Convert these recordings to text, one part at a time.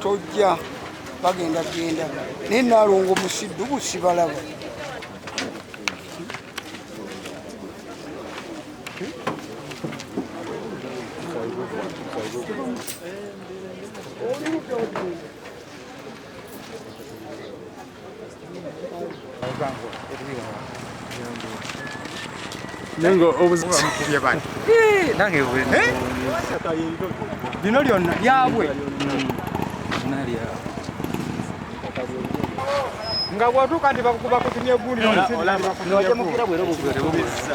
tojja bagenda genda naye naalongo musiddu gusibalaba Nengo obuzikubye bani nange lino lyonna lyabwe nga bwatuuka nti bakuba kutumye gundi nojemukira bwera obuvere bubisa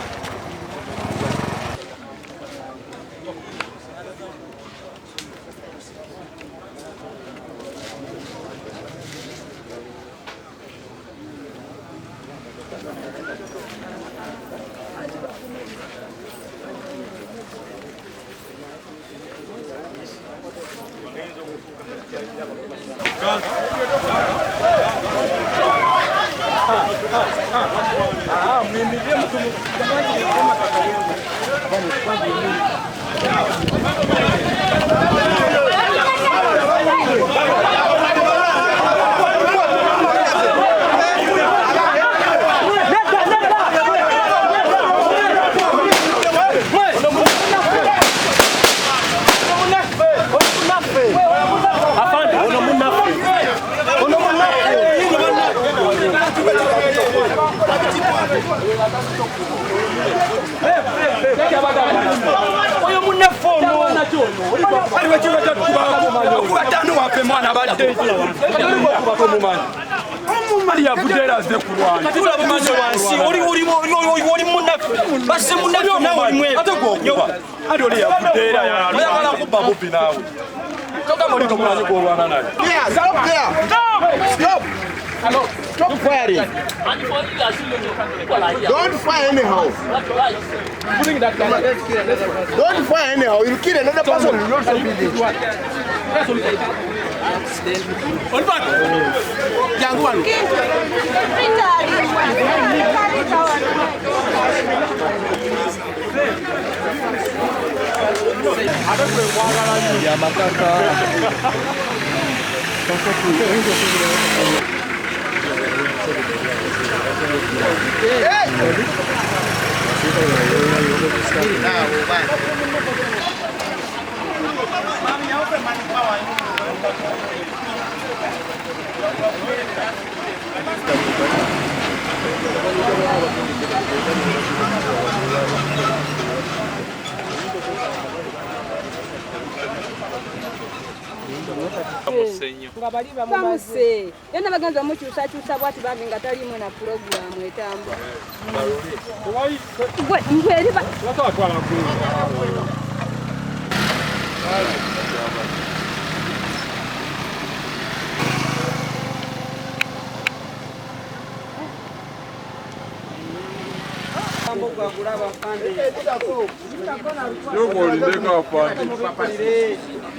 Stop firing. Don't fire anyhow. Don't fire anyhow. You'll kill another person. You'll also be bamuse yena bagenza mukyusakyusa bwati bambi nga talimu na pulogulamu etambula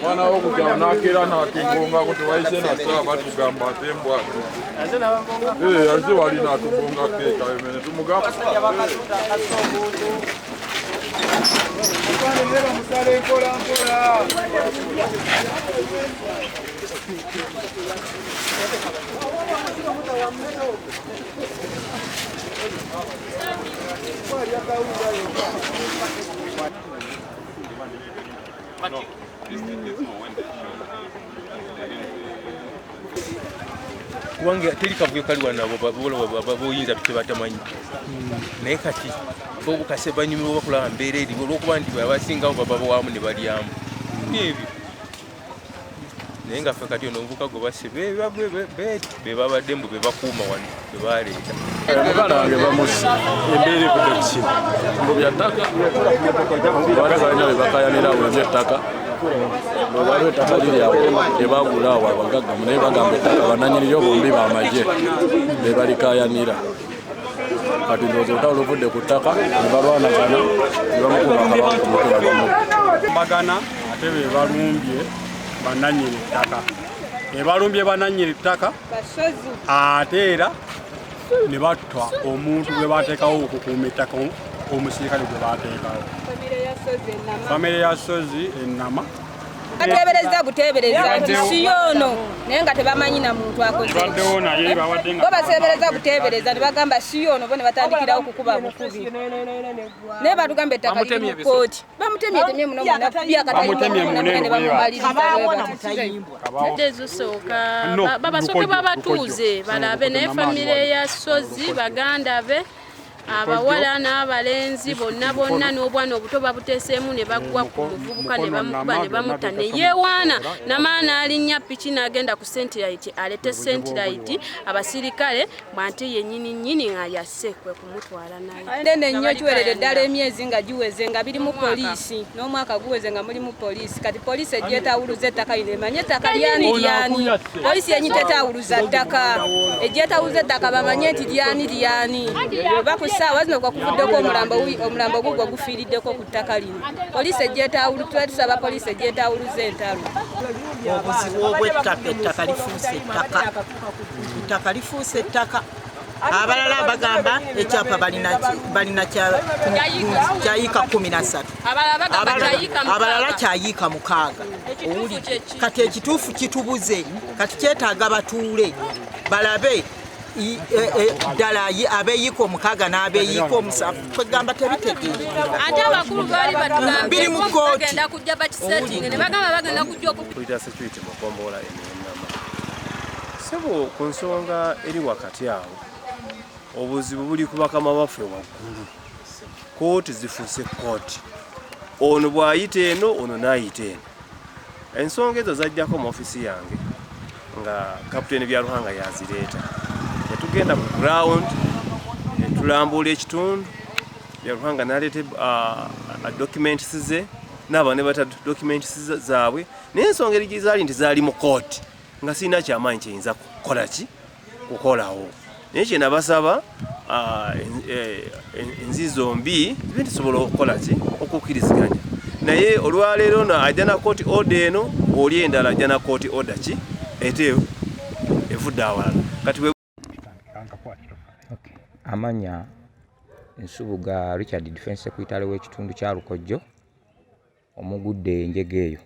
Mwana wokugamba nakera natugonga kuti waise nasaba batugamba atembwa ate wali natugonga keeka emene tumugamba Kubanga teri kavuyo kaliwa nabo boyinza tukebatamanyi naye kati bo bukase banyumirwa bakulaba mbeera eri olwokuba nti basingawo baba wamu ne balyamu nebyo naye nga ffe kati ono obuvuka gwe basse be babadde mbu be bakuuma wano be baleeta omwana wange bamusi embeera evudde kukino mbu byattaka bali balina be bakayanira awo ebyettaka waliwo ettaka liryawo tebagula awo abagaggamu naye bagamba ettaka bananyiniryo bombi bamagye be balikayanira kati ndowooza olutalo luvudde ku ttaka ne balwanagana ne bamukuba akabantu mukubamu bagana ate be balumbye bananyini ttaka ebalumbye bananyini ttaka ate era ne batta omuntu gwe bateekawo okukuuma ettaka omusirikale gwe bateekawo famire ya Sozi Ennama bateebereza buteebereza nti si yoono naye nga tebamanyi na muntu akoze bo bateebereza buteebereza ne bagamba si yoono bo ne batandikirawo okukuba bukubi naye batugamba ettaka liri mu kkooti bamutemyetemye muno ne ate zisooka babasooke babatuuze balabe naye famire ya Sozi baganda be abawala n'abalenzi bonna n'obwana obuto babuteeseemu ne bagwa ku muvubuka ne bamukuba ne bamutta ne yeewaana namaana alinnya piki n'agenda ku sentirayiti alete sentirayiti abasirikale bw'ante yennyini nga yasse kwe kumutwala naye nene nnyo kiweredde ddala emyezi nga giweze nga biri mu poliisi n'omwaka guweze nga muli mu poliisi kati poliisi egyetawuluza ettaka lino emanye ettaka lyani poliisi yenyi tetawuluza ttaka egyetawuluza ettaka bamanye nti lyani saawa zino kwa kuvuddeko omulambo gugwa gufiiriddeko ku ttaka lino poliisi egyetawuluza tusaba poliisi egyetawuluza entalo obuzibu obw'ettaka ettaka lifuuse ettaka abalala bagamba ekyapa balina kyayiika 13 abalala kyayiika 6 kati ekituufu kitubuze kati kyetaaga batuule balabe ddala abeeyiika 6 n'abeeyiika 7 kwegamba tebitegeera ate abakulu baali biri mu kkooti bagenda kujja bakisetinga ne bagamba bagenda kujja okuyita security mu ggombolola Ennama sebo ku nsonga eri wakati awo obuzibu buli ku bakama baffe waggulu kooti zifuuse kooti ono bw'ayita eno ono n'ayita eno ensonga ezo zajjako mu ofisi yange nga kapiteeni Byaruhanga yazireeta netugenda ku ground netulambula ekitundu Byaruhanga n'aleeta documents ze n'aba ne bata documents zaabwe naye ensonga eri zaali nti zaali mu kooti nga sirina kyamaanyi kyeyinza kukolawo naye kye nabasaba enzi zombi zibe ntisobola okukola ki okukkiriziganya naye olwaleero ajja na kooti order eno oli endala ajja na kooti order ki ete evudde awalala kati amanya Nsubuga Richard Defense Secretary w'ekitundu kya Lukojjo omugudde enjege eyo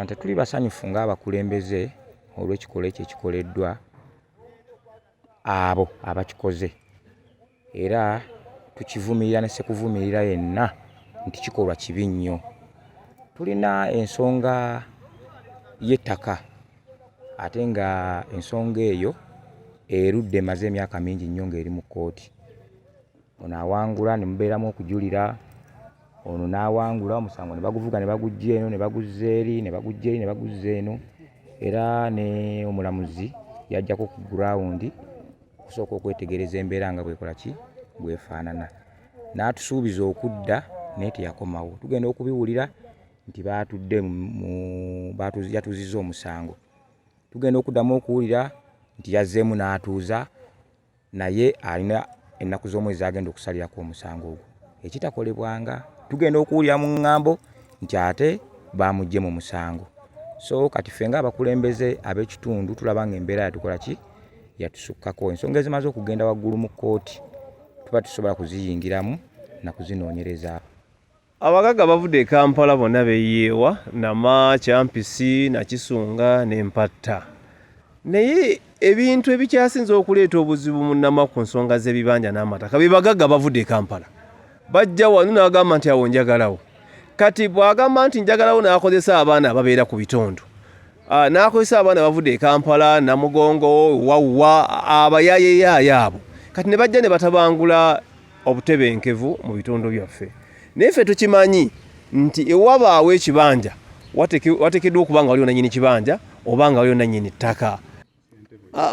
tetuli basanyufu ng'abakulembeze olw'ekikolwa ekyo ekikoleddwa abo abakikoze era tukivumirira ne sekuvumirira yenna nti kikolwa kibi nnyo. Tulina ensonga y'ettaka ate nga ensonga eyo erudde emaze emyaka mingi nnyo ng'eri mu kkooti. Ono awangula ne mubeeramu okujulira, ono n'awangula omusango ne baguvuga ne bagujja eno ne baguzza eri ne bagujja eri ne baguzza eno era ne omulamuzi yajjako ku gurawundi okusooka okwetegereza embeera nga bwekola ki bwefaanana. N'atusuubiza okudda naye teyakomawo. Tugenda okubiwulira nti yatuuzizza omusango. Tugenda okuddamu okuwulira nti yazzeemu n'atuuza naye alina ennaku z'omwezi agenda okusalirako omusango ogwo. Ekitakolebwanga tugenda okuwulira mu ŋŋambo nti ate baamugye mu musango. So kati ffe ng'abakulembeze ab'ekitundu tulaba ng'embeera yatukola ki yatusukkako. Ensonga ezimaze okugenda waggulu mu kkooti tuba tusobola kuziyingiramu na kuzinoonyereza. Abagagga bavudde e Kampala bonna beeyeewa Nama, Kyampisi, Nakisunga n'Empatta. Naye ebintu ebikyasinze okuleeta obuzibu mu Nama ku nsonga z'ebibanja n'amataka be bagagga bavudde e Kampala. Bajja wano n'agamba nti awo njagalawo. Kati bw'agamba nti njagalawo n'akozesa abaana ababeera ku bitundu. N'akozesa abaana bavudde e Kampala, Namugongo, Wawwa, abayayeyaaya abo. Kati ne bajja ne batabangula obutebenkevu mu bitundu byaffe. Naye ffe tukimanyi nti ewabaawo ekibanja wateekeddwa okuba nga waliwo nannyini kibanja oba nga waliwo nannyini ttaka.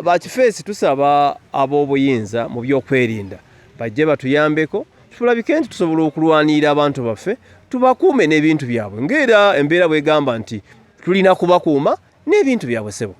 Bakifeesi tusaba ab'obuyinza mu by'okwerinda bajje batuyambeko tulabike nti tusobola okulwanirira abantu baffe tubakuume n'ebintu byabwe ng'era embeera bw'egamba nti tulina kubakuuma n'ebintu byabwe ssebo.